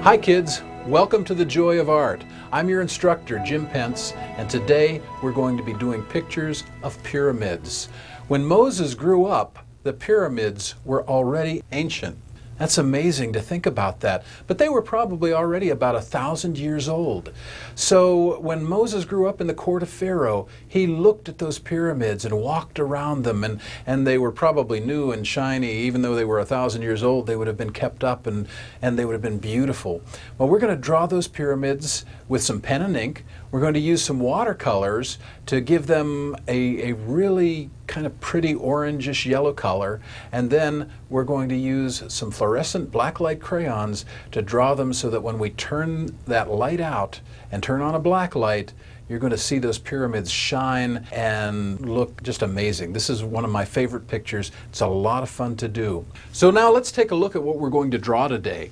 Hi kids, welcome to the Joy of Art. I'm your instructor, Jim Pence, and today we're going to be doing pictures of pyramids. When Moses grew up, the pyramids were already ancient. That's amazing to think about that. But they were probably already about 1,000 years old. So when Moses grew up in the court of Pharaoh, he looked at those pyramids and walked around them, and they were probably new and shiny. Even though they were 1,000 years old, they would have been kept up and they would have been beautiful. Well, we're going to draw those pyramids with some pen and ink. We're going to use some watercolors to give them a really kind of pretty orangish yellow color, and then we're going to use some fluorescent blacklight crayons to draw them so that when we turn that light out and turn on a black light, you're going to see those pyramids shine and look just amazing. This is one of my favorite pictures. It's a lot of fun to do. So now let's take a look at what we're going to draw today.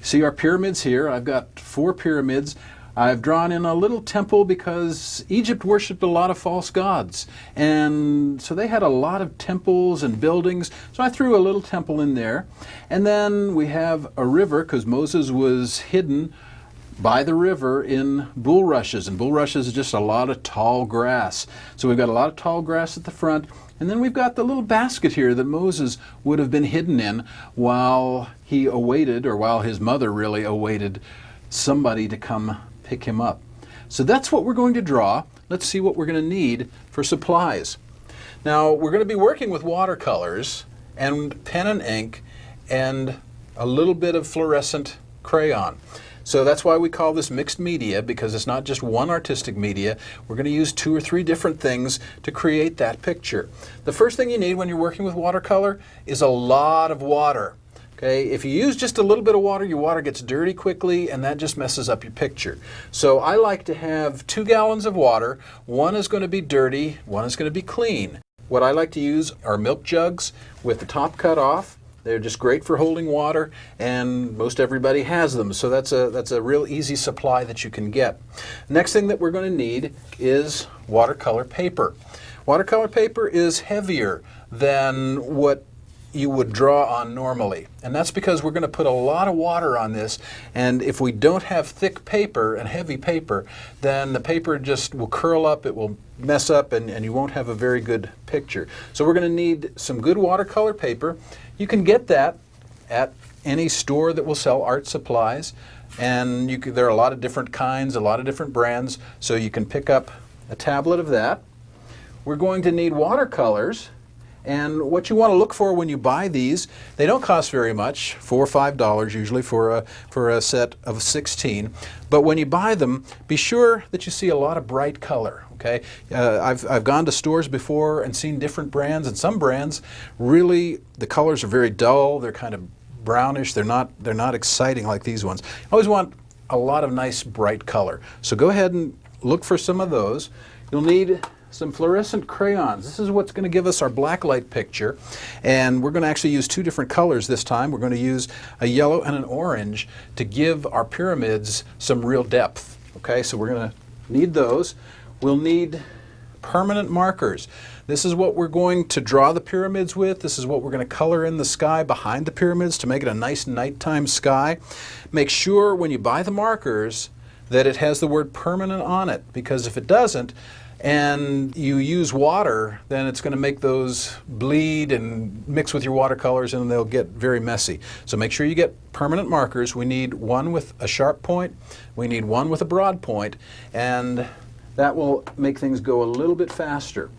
See our pyramids here. I've got 4 pyramids. I've drawn in a little temple because Egypt worshipped a lot of false gods, and so they had a lot of temples and buildings, so I threw a little temple in there. And then we have a river because Moses was hidden by the river in bulrushes, and bulrushes is just a lot of tall grass. So we've got a lot of tall grass at the front, and then we've got the little basket here that Moses would have been hidden in while he awaited, or while his mother really awaited somebody to come pick him up. So that's what we're going to draw. Let's see what we're going to need for supplies. Now we're going to be working with watercolors and pen and ink and a little bit of fluorescent crayon. So that's why we call this mixed media, because it's not just one artistic media. We're going to use 2 or 3 different things to create that picture. The first thing you need when you're working with watercolor is a lot of water. Okay, if you use just a little bit of water, your water gets dirty quickly and that just messes up your picture. So I like to have 2 gallons of water. One is going to be dirty, one is going to be clean. What I like to use are milk jugs with the top cut off. They're just great for holding water, and most everybody has them. So that's a real easy supply that you can get. Next thing that we're going to need is watercolor paper. Watercolor paper is heavier than what you would draw on normally, and that's because we're going to put a lot of water on this, and if we don't have thick paper and heavy paper, then the paper just will curl up, it will mess up, and you won't have a very good picture. So we're going to need some good watercolor paper. You can get that at any store that will sell art supplies, and there are a lot of different kinds, a lot of different brands, so you can pick up a tablet of that. We're going to need watercolors. And what you want to look for when you buy these, they don't cost very much, $4 or $5 usually for a set of 16. But when you buy them, be sure that you see a lot of bright color. Okay, I've gone to stores before and seen different brands, and some brands really the colors are very dull. They're kind of brownish. They're not exciting like these ones. You always want a lot of nice bright color. So go ahead and look for some of those. You'll need some fluorescent crayons. This is what's going to give us our blacklight picture, and we're going to actually use 2 different colors this time. We're going to use a yellow and an orange to give our pyramids some real depth. Okay, so we're going to need those. We'll need permanent markers. This is what we're going to draw the pyramids with. This is what we're going to color in the sky behind the pyramids to make it a nice nighttime sky. Make sure when you buy the markers that it has the word permanent on it, because if it doesn't, and you use water, then it's going to make those bleed and mix with your watercolors, and they'll get very messy. So make sure you get permanent markers. We need one with a sharp point, we need one with a broad point, and that will make things go a little bit faster.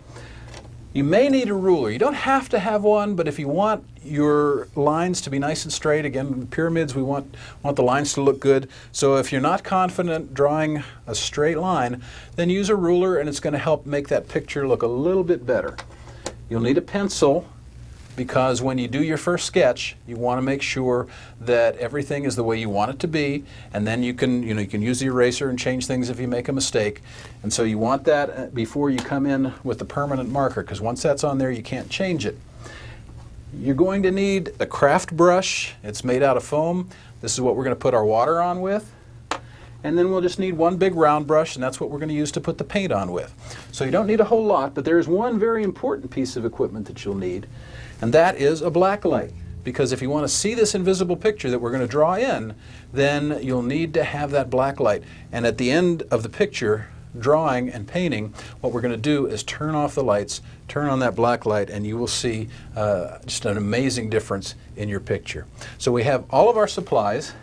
You may need a ruler. You don't have to have one, but if you want your lines to be nice and straight, again, in the pyramids we want the lines to look good. So if you're not confident drawing a straight line, then use a ruler, and it's going to help make that picture look a little bit better. You'll need a pencil, because when you do your first sketch, you want to make sure that everything is the way you want it to be, and then you can use the eraser and change things if you make a mistake. And so you want that before you come in with the permanent marker, because once that's on there, you can't change it. You're going to need a craft brush. It's made out of foam. This is what we're going to put our water on with. And then we'll just need one big round brush, and that's what we're going to use to put the paint on with. So you don't need a whole lot, but there is one very important piece of equipment that you'll need, and that is a black light. because if you want to see this invisible picture that we're going to draw in, then you'll need to have that black light. And at the end of the picture, drawing and painting, what we're going to do is turn off the lights, turn on that black light, and you will see just an amazing difference in your picture. So we have all of our supplies.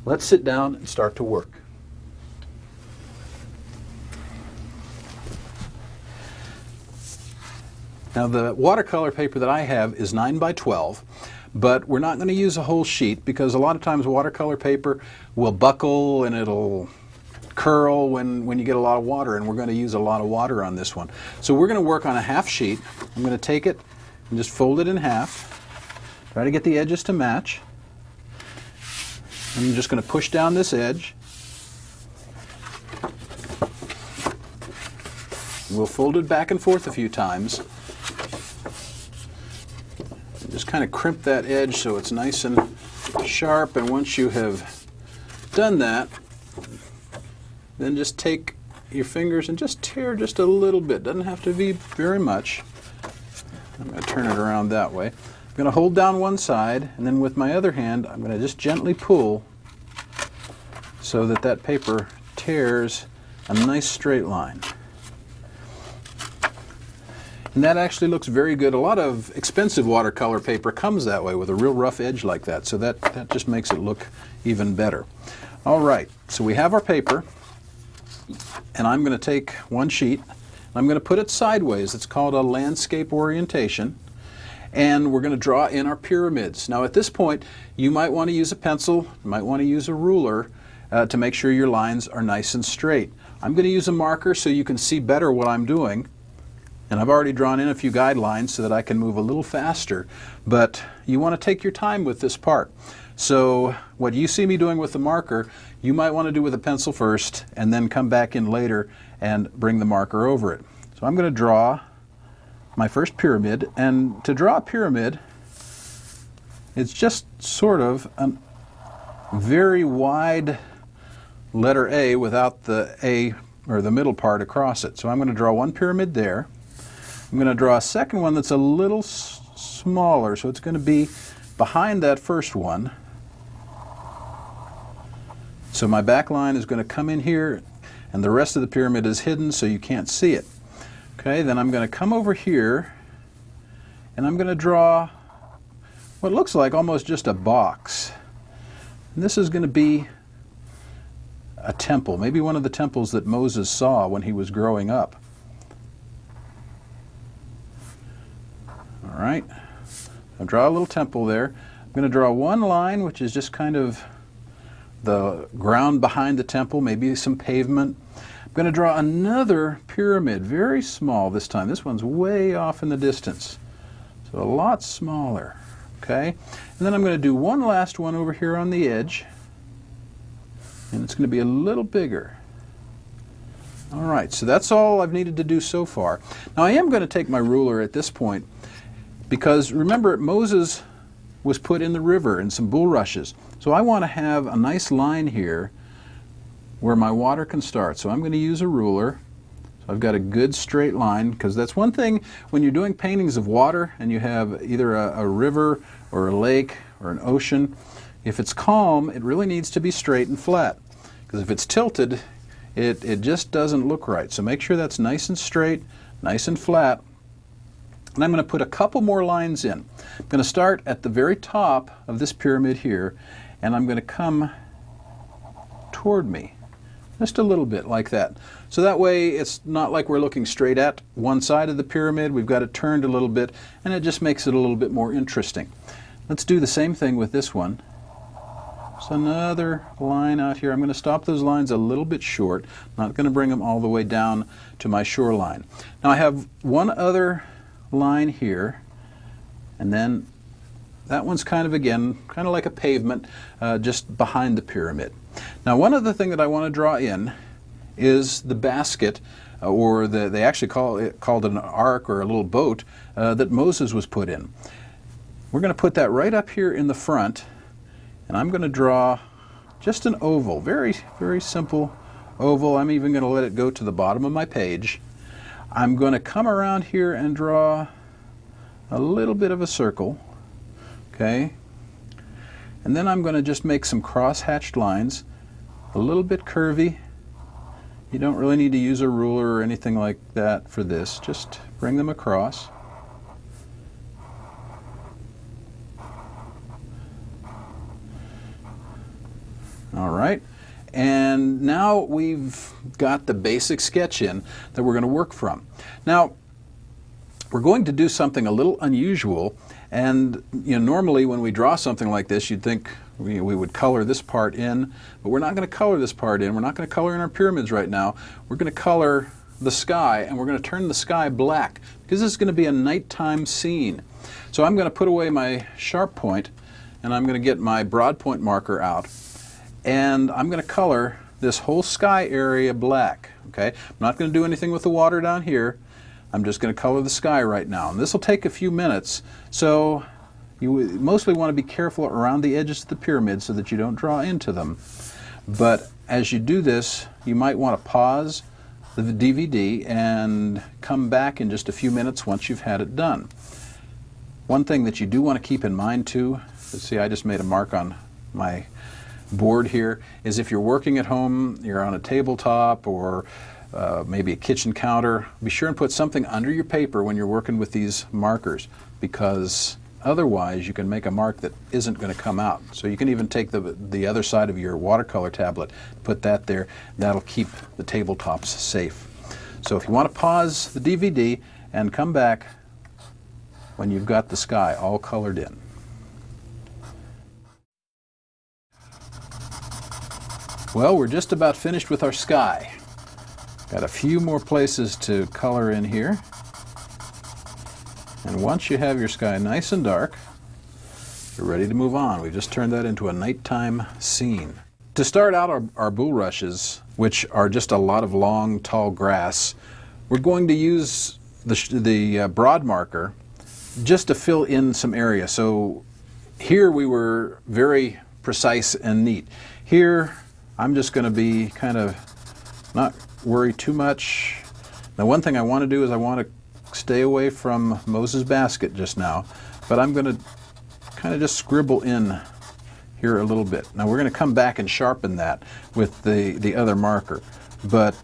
Let's sit down and start to work. Now the watercolor paper that I have is 9 by 12, but we're not going to use a whole sheet because a lot of times watercolor paper will buckle and it'll curl when you get a lot of water, and we're going to use a lot of water on this one. So we're going to work on a half sheet. I'm going to take it and just fold it in half. Try to get the edges to match. I'm just going to push down this edge. We'll fold it back and forth a few times. Just kind of crimp that edge so it's nice and sharp, and once you have done that, then just take your fingers and just tear just a little bit. Doesn't have to be very much. I'm going to turn it around that way. I'm going to hold down one side, and then with my other hand I'm going to just gently pull so that that paper tears a nice straight line. And that actually looks very good. A lot of expensive watercolor paper comes that way with a real rough edge like that, so that just makes it look even better. All right, so we have our paper, and I'm going to take one sheet, and I'm going to put it sideways. It's called a landscape orientation, and we're going to draw in our pyramids. Now at this point, you might want to use a pencil, you might want to use a ruler to make sure your lines are nice and straight. I'm going to use a marker so you can see better what I'm doing. And I've already drawn in a few guidelines so that I can move a little faster, but you want to take your time with this part. So what you see me doing with the marker, you might want to do with a pencil first and then come back in later and bring the marker over it. So I'm going to draw my first pyramid, and to draw a pyramid, it's just sort of a very wide letter A without the A or the middle part across it. So I'm going to draw one pyramid there. I'm going to draw a second one that's a little smaller, so it's going to be behind that first one. So my back line is going to come in here, and the rest of the pyramid is hidden so you can't see it. Okay, then I'm going to come over here, and I'm going to draw what looks like almost just a box. And this is going to be a temple, maybe one of the temples that Moses saw when he was growing up. All right, I'll draw a little temple there. I'm going to draw one line, which is just kind of the ground behind the temple, maybe some pavement. I'm going to draw another pyramid, very small this time. This one's way off in the distance, so a lot smaller. Okay, and then I'm going to do one last one over here on the edge, and it's going to be a little bigger. All right, so that's all I've needed to do so far. Now I am going to take my ruler at this point, because remember, Moses was put in the river in some bulrushes. So I want to have a nice line here where my water can start. So I'm going to use a ruler. So I've got a good straight line, because that's one thing when you're doing paintings of water and you have either a river or a lake or an ocean. If it's calm, it really needs to be straight and flat, because if it's tilted, it just doesn't look right. So make sure that's nice and straight, nice and flat. And I'm going to put a couple more lines in. I'm going to start at the very top of this pyramid here, and I'm going to come toward me, just a little bit like that. So that way it's not like we're looking straight at one side of the pyramid. We've got it turned a little bit, and it just makes it a little bit more interesting. Let's do the same thing with this one. So another line out here. I'm going to stop those lines a little bit short. I'm not going to bring them all the way down to my shoreline. Now I have one other line here, and then that one's kind of, again, kind of like a pavement just behind the pyramid. Now one other thing that I want to draw in is the basket, or they actually called it an ark or a little boat that Moses was put in. We're going to put that right up here in the front, and I'm going to draw just an oval, very, very simple oval. I'm even going to let it go to the bottom of my page. I'm going to come around here and draw a little bit of a circle, Okay? And then I'm going to just make some cross-hatched lines, a little bit curvy. You don't really need to use a ruler or anything like that for this. Just bring them across. All right. And now we've got the basic sketch in that we're going to work from. Now, we're going to do something a little unusual, and normally when we draw something like this, you'd think we would color this part in, but we're not going to color this part in. We're not going to color in our pyramids right now. We're going to color the sky, and we're going to turn the sky black, because this is going to be a nighttime scene. So I'm going to put away my sharp point, and I'm going to get my broad point marker out, and I'm going to color this whole sky area black. Okay? I'm not going to do anything with the water down here. I'm just going to color the sky right now. And this will take a few minutes, so you mostly want to be careful around the edges of the pyramid so that you don't draw into them. But as you do this, you might want to pause the DVD and come back in just a few minutes once you've had it done. One thing that you do want to keep in mind too, let's see, I just made a mark on my board here, is if you're working at home, you're on a tabletop or maybe a kitchen counter, be sure and put something under your paper when you're working with these markers, because otherwise you can make a mark that isn't going to come out. So you can even take the other side of your watercolor tablet, put that there, that'll keep the tabletops safe. So if you want to pause the DVD and come back when you've got the sky all colored in. Well, we're just about finished with our sky. Got a few more places to color in here. And once you have your sky nice and dark, you're ready to move on. We've just turned that into a nighttime scene. To start out our bulrushes, which are just a lot of long, tall grass, we're going to use the broad marker just to fill in some area. So here we were very precise and neat. Here I'm just going to be kind of not worry too much. Now, one thing I want to do is I want to stay away from Moses' basket just now, but I'm going to kind of just scribble in here a little bit. Now we're going to come back and sharpen that with the other marker, but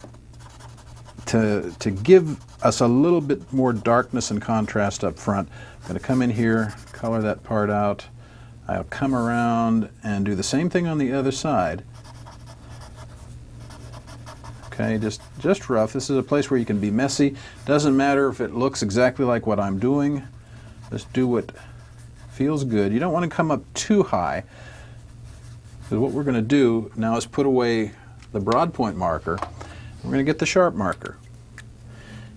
to give us a little bit more darkness and contrast up front, I'm going to come in here, color that part out. I'll come around and do the same thing on the other side. Okay, just rough. This is a place where you can be messy. Doesn't matter if it looks exactly like what I'm doing. Just do what feels good. You don't want to come up too high, because what we're going to do now is put away the broad point marker. We're going to get the sharp marker.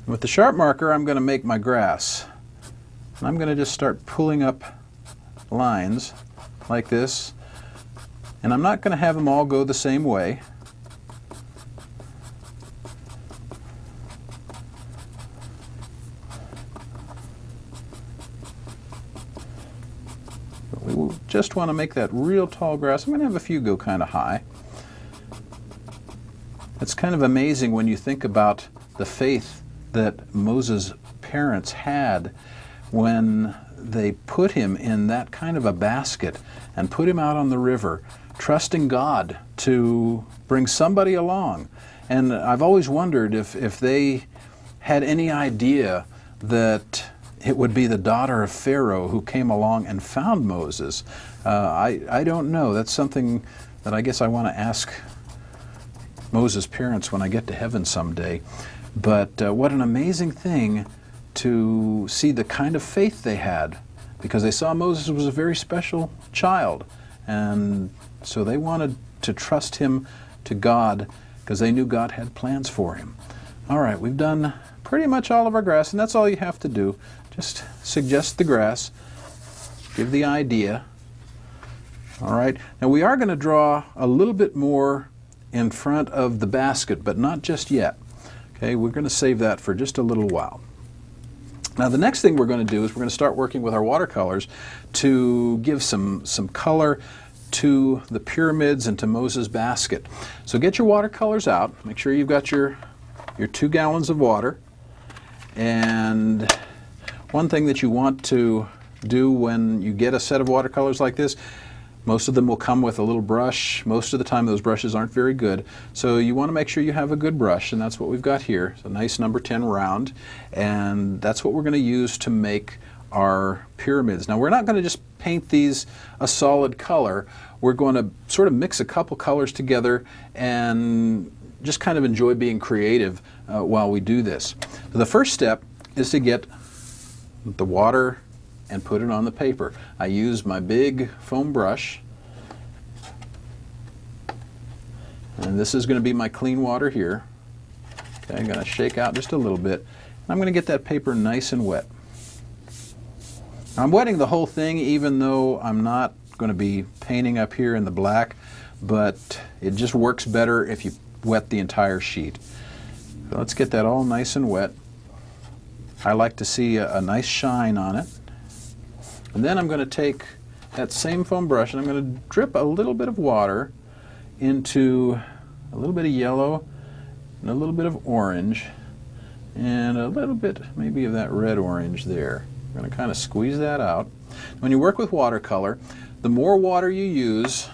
And with the sharp marker, I'm going to make my grass. And I'm going to just start pulling up lines like this. And I'm not going to have them all go the same way. We just want to make that real tall grass. I'm going to have a few go kind of high. It's kind of amazing when you think about the faith that Moses' parents had when they put him in that kind of a basket and put him out on the river, trusting God to bring somebody along. And I've always wondered if they had any idea that it would be the daughter of Pharaoh who came along and found Moses. I don't know. That's something that I guess I want to ask Moses' parents when I get to heaven someday. But what an amazing thing to see the kind of faith they had, because they saw Moses was a very special child. And so they wanted to trust him to God because they knew God had plans for him. All right, we've done pretty much all of our grass, and that's all you have to do. Just suggest the grass, give the idea. All right, now we are going to draw a little bit more in front of the basket, but not just yet. Okay, we're going to save that for just a little while. Now the next thing we're going to do is we're going to start working with our watercolors to give some color to the pyramids and to Moses' basket. So get your watercolors out. Make sure you've got your 2 gallons of water. And one thing that you want to do when you get a set of watercolors like this. Most of them will come with a little brush. Most of the time those brushes aren't very good. So you want to make sure you have a good brush, and that's what we've got here. It's a nice number 10 round, and that's what we're going to use to make our pyramids. Now we're not going to just paint these a solid color. We're going to sort of mix a couple colors together and just kind of enjoy being creative while we do this. The first step is to get the water and put it on the paper. I use my big foam brush, and this is going to be my clean water here. Okay, I'm going to shake out just a little bit. I'm going to get that paper nice and wet. I'm wetting the whole thing even though I'm not going to be painting up here in the black, but it just works better if you wet the entire sheet. So let's get that all nice and wet. I like to see a nice shine on it. And then I'm going to take that same foam brush and I'm going to drip a little bit of water into a little bit of yellow and a little bit of orange and a little bit maybe of that red orange there. I'm going to kind of squeeze that out. When you work with watercolor, the more water you use,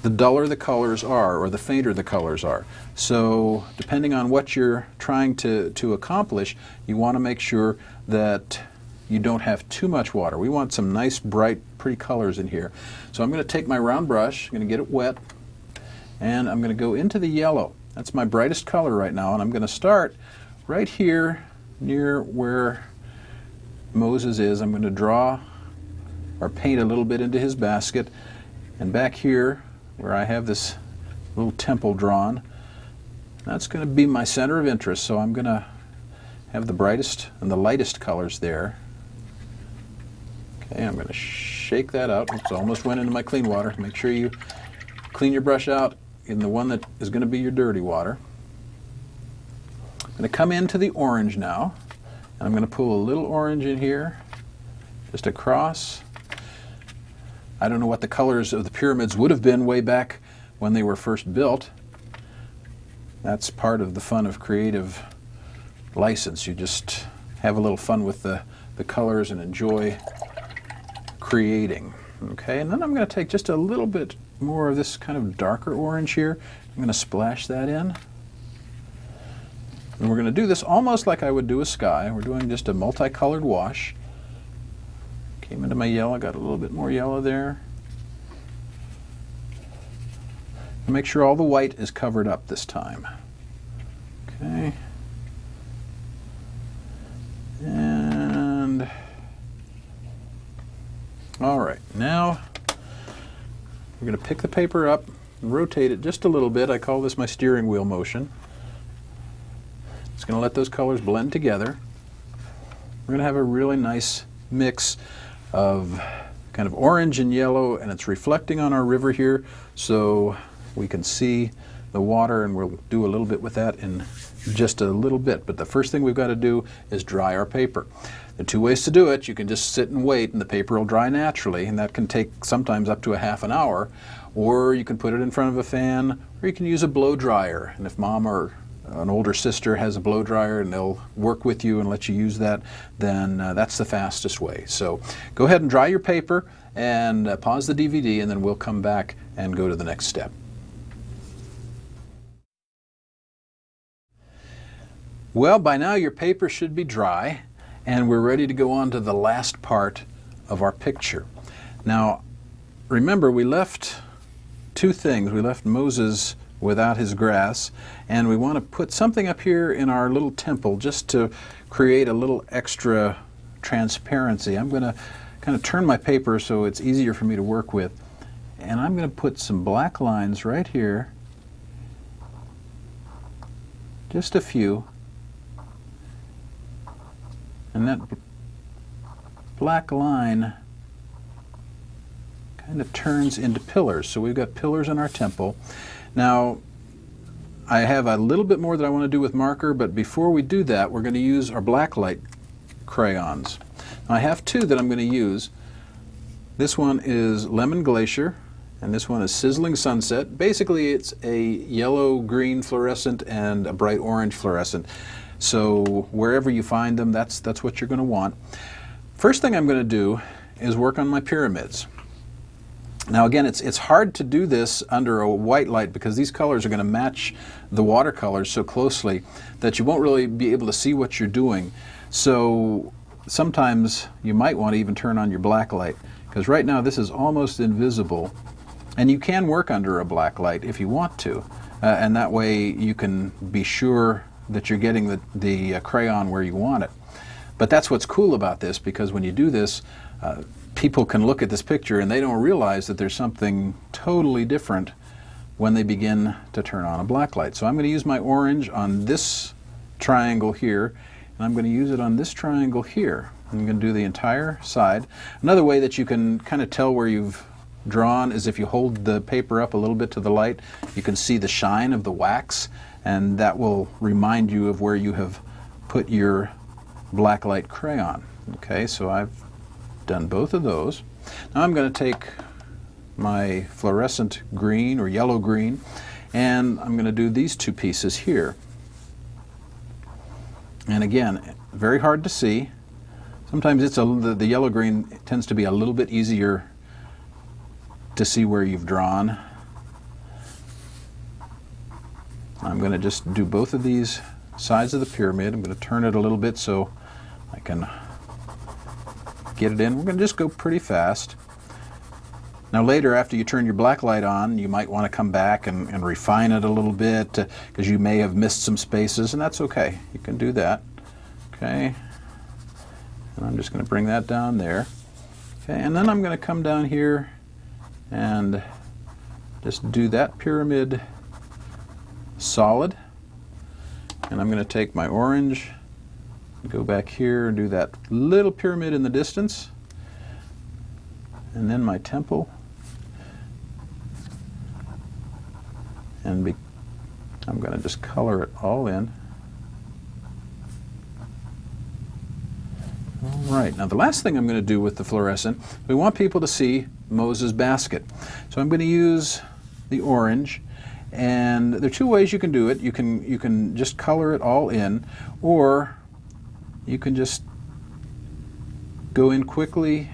the duller the colors are, or the fainter the colors are. So depending on what you're trying to accomplish, you want to make sure that you don't have too much water. We want some nice, bright, pretty colors in here. So I'm going to take my round brush, I'm going to get it wet, and I'm going to go into the yellow. That's my brightest color right now, and I'm going to start right here near where Moses is. I'm going to draw or paint a little bit into his basket, and back here where I have this little temple drawn, that's going to be my center of interest. So I'm going to have the brightest and the lightest colors there. Okay, I'm going to shake that out. Oops, almost went into my clean water. Make sure you clean your brush out in the one that is going to be your dirty water. I'm going to come into the orange now, and I'm going to pull a little orange in here, just across. I don't know what the colors of the pyramids would have been way back when they were first built. That's part of the fun of creative license. You just have a little fun with the colors and enjoy creating. Okay, and then I'm going to take just a little bit more of this kind of darker orange here. I'm going to splash that in. And we're going to do this almost like I would do a sky. We're doing just a multicolored wash. Came into my yellow, got a little bit more yellow there. And make sure all the white is covered up this time. Okay. And all right, now we're going to pick the paper up and rotate it just a little bit. I call this my steering wheel motion. It's going to let those colors blend together. We're going to have a really nice mix of kind of orange and yellow, and it's reflecting on our river here, so we can see the water, and we'll do a little bit with that in just a little bit. But the first thing we've got to do is dry our paper. There are two ways to do it. You can just sit and wait and the paper will dry naturally, and that can take sometimes up to a half an hour, or you can put it in front of a fan, or you can use a blow dryer. And if mom or an older sister has a blow dryer and they'll work with you and let you use that, then that's the fastest way. So go ahead and dry your paper and pause the DVD, and then we'll come back and go to the next step. Well, by now your paper should be dry, and we're ready to go on to the last part of our picture. Now, remember, we left two things. We left Moses without his grass, and we want to put something up here in our little temple just to create a little extra transparency. I'm going to kind of turn my paper so it's easier for me to work with, and I'm going to put some black lines right here, just a few. And that black line kind of turns into pillars. So we've got pillars in our temple. Now, I have a little bit more that I want to do with marker, but before we do that, we're going to use our blacklight crayons. Now, I have two that I'm going to use. This one is Lemon Glacier, and this one is Sizzling Sunset. Basically, it's a yellow-green fluorescent and a bright orange fluorescent. So wherever you find them, that's what you're going to want. First thing I'm going to do is work on my pyramids. Now again, it's hard to do this under a white light because these colors are going to match the watercolors so closely that you won't really be able to see what you're doing. So sometimes you might want to even turn on your black light, because right now this is almost invisible, and you can work under a black light if you want to, and that way you can be sure that you're getting the crayon where you want it. But that's what's cool about this, because when you do this, people can look at this picture and they don't realize that there's something totally different when they begin to turn on a black light. So I'm going to use my orange on this triangle here, and I'm going to use it on this triangle here. I'm going to do the entire side. Another way that you can kind of tell where you've drawn is if you hold the paper up a little bit to the light, you can see the shine of the wax, and that will remind you of where you have put your black light crayon. Okay, so I've done both of those. Now I'm going to take my fluorescent green or yellow green, and I'm going to do these two pieces here. And again, very hard to see. Sometimes it's the yellow green tends to be a little bit easier to see where you've drawn. I'm going to just do both of these sides of the pyramid. I'm going to turn it a little bit so I can get it in. We're going to just go pretty fast. Now later, after you turn your black light on, you might want to come back and refine it a little bit, because you may have missed some spaces, and that's okay. You can do that. Okay. And I'm just going to bring that down there. Okay, and then I'm going to come down here and just do that pyramid solid. And I'm going to take my orange, go back here and do that little pyramid in the distance, and then my temple, and I'm going to just color it all in. All right, now the last thing I'm going to do with the fluorescent, we want people to see Moses' basket. So I'm going to use the orange, and there are two ways you can do it. You can just color it all in, or you can just go in quickly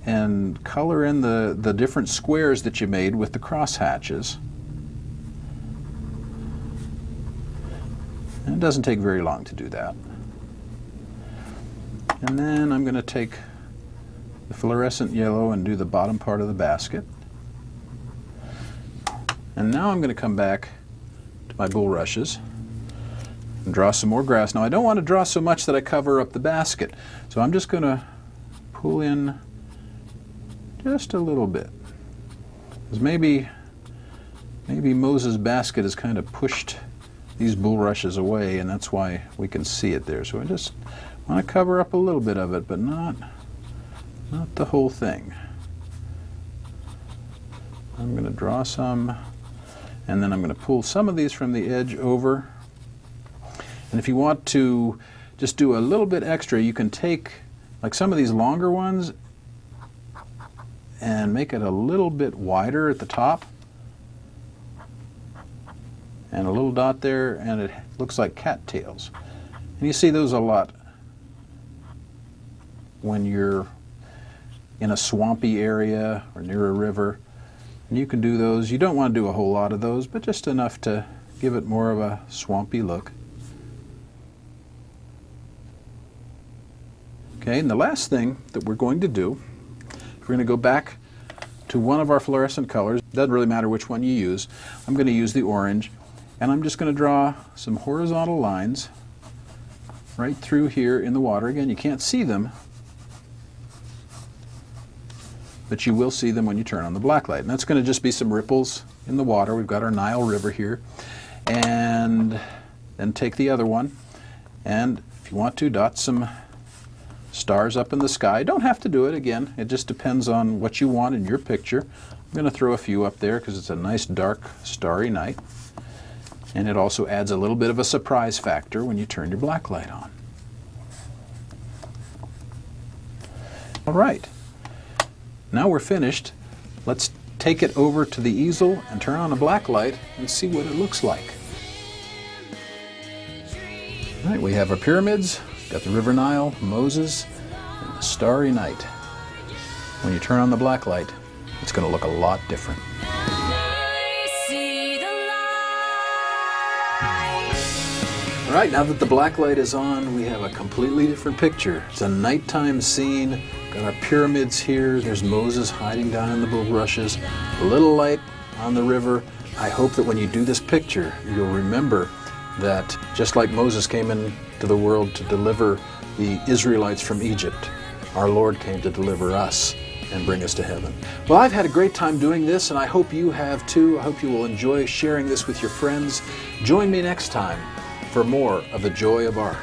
and color in the different squares that you made with the cross hatches. And it doesn't take very long to do that. And then I'm going to take the fluorescent yellow and do the bottom part of the basket. And now I'm going to come back to my bulrushes and draw some more grass. Now I don't want to draw so much that I cover up the basket, so I'm just going to pull in just a little bit. Because maybe Moses' basket has kind of pushed these bulrushes away, and that's why we can see it there. So I just want to cover up a little bit of it, but not the whole thing. I'm going to draw some, and then I'm going to pull some of these from the edge over. And if you want to just do a little bit extra, you can take like some of these longer ones and make it a little bit wider at the top, and a little dot there, and it looks like cattails. And you see those a lot when you're in a swampy area or near a river. And you can do those. You don't want to do a whole lot of those, but just enough to give it more of a swampy look. Okay, and the last thing that we're going to do, we're going to go back to one of our fluorescent colors. Doesn't really matter which one you use. I'm going to use the orange, and I'm just going to draw some horizontal lines right through here in the water. Again, you can't see them, but you will see them when you turn on the black light. And that's going to just be some ripples in the water. We've got our Nile River here. And then take the other one, and if you want to, dot some stars up in the sky. Don't have to do it. Again, it just depends on what you want in your picture. I'm going to throw a few up there because it's a nice dark starry night, and it also adds a little bit of a surprise factor when you turn your black light on. All right, now we're finished. Let's take it over to the easel and turn on a black light and see what it looks like. All right, we have our pyramids, got the River Nile, Moses, starry night, when you turn on the black light, it's going to look a lot different. All right, now that the black light is on, we have a completely different picture. It's a nighttime scene. Got our pyramids here. There's Moses hiding down in the bulrushes. A little light on the river. I hope that when you do this picture, you'll remember that just like Moses came into the world to deliver the Israelites from Egypt, our Lord came to deliver us and bring us to heaven. Well, I've had a great time doing this, and I hope you have too. I hope you will enjoy sharing this with your friends. Join me next time for more of the joy of art.